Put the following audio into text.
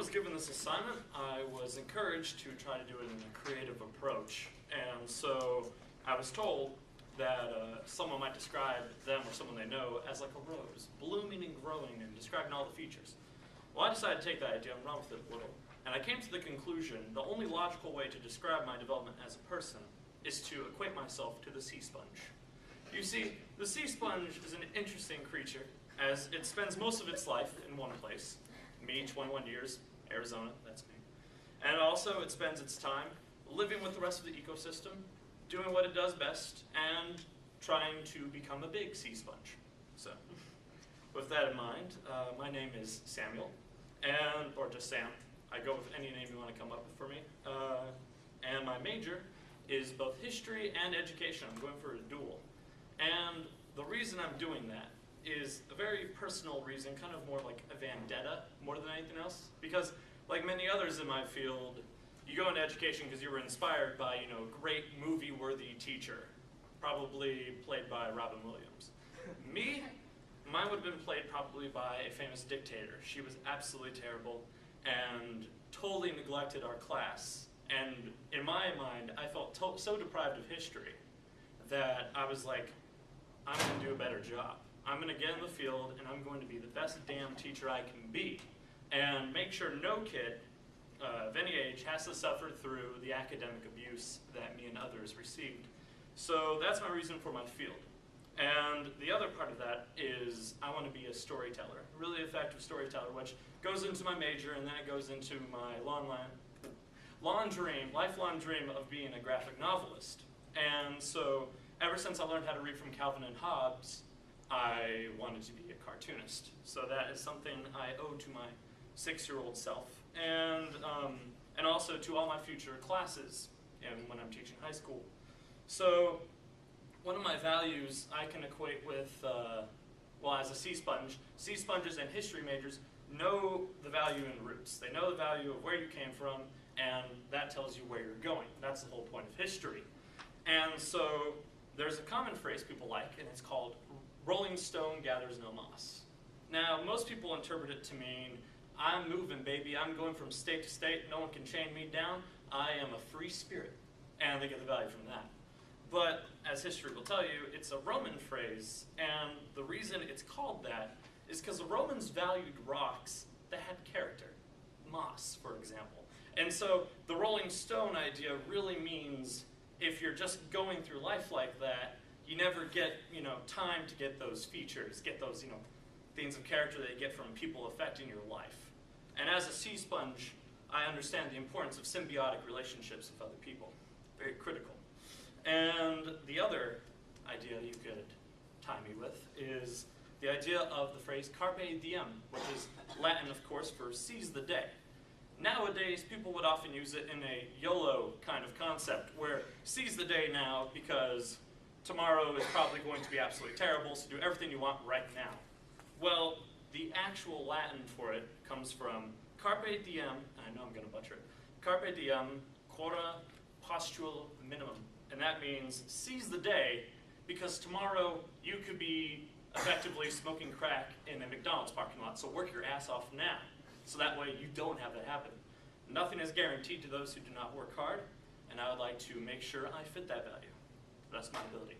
was given this assignment, I was encouraged to try to do it in a creative approach. And so I was told that someone might describe them or someone they know as like a rose, blooming and growing and describing all the features. Well, I decided to take that idea and run with it a little. And I came to the conclusion the only logical way to describe my development as a person is to equate myself to the sea sponge. You see, the sea sponge is an interesting creature as it spends most of its life in one place. Me, 21 years, Arizona, that's me. And also it spends its time living with the rest of the ecosystem, doing what it does best, and trying to become a big sea sponge. So, with that in mind, my name is Samuel, or just Sam. I go with any name you want to come up with for me. And my major is both history and education. I'm going for a dual. And the reason I'm doing that is a very personal reason, kind of more like a vendetta more than anything else. Because like many others in my field, you go into education because you were inspired by, great movie-worthy teacher, probably played by Robin Williams. Me, mine would have been played probably by a famous dictator. She was absolutely terrible and totally neglected our class. And in my mind, I felt so deprived of history that I was like, I'm going to do a better job. I'm going to get in the field and I'm going to be the best damn teacher I can be and make sure no kid of any age has to suffer through the academic abuse that me and others received. So that's my reason for my field. And the other part of that is I want to be a storyteller, a really effective storyteller, which goes into my major and then it goes into my lifelong dream of being a graphic novelist. And so ever since I learned how to read from Calvin and Hobbes, I wanted to be a cartoonist. So that is something I owe to my 6-year-old self. And also to all my future classes when I'm teaching high school. So one of my values I can equate with, as a sea sponge, sea sponges and history majors know the value in roots. They know the value of where you came from, and that tells you where you're going. That's the whole point of history. And so there's a common phrase people like, and it's called rolling stone gathers no moss. Now, most people interpret it to mean, I'm moving, baby. I'm going from state to state. No one can chain me down. I am a free spirit. And they get the value from that. But as history will tell you, it's a Roman phrase. And the reason it's called that is because the Romans valued rocks that had character. Moss, for example. And so the rolling stone idea really means if you're just going through life like that, you never get, time to get those features, get those, things of character that you get from people affecting your life. And as a sea sponge, I understand the importance of symbiotic relationships with other people. Very critical. And the other idea you could tie me with is the idea of the phrase carpe diem, which is Latin, of course, for seize the day. Nowadays, people would often use it in a YOLO kind of concept, where seize the day now because tomorrow is probably going to be absolutely terrible, so do everything you want right now. Well, the actual Latin for it comes from carpe diem, I know I'm going to butcher it, carpe diem quota postule minimum. And that means seize the day because tomorrow you could be effectively smoking crack in a McDonald's parking lot, so work your ass off now. So that way you don't have that happen. Nothing is guaranteed to those who do not work hard, and I would like to make sure I fit that value. That's my ability.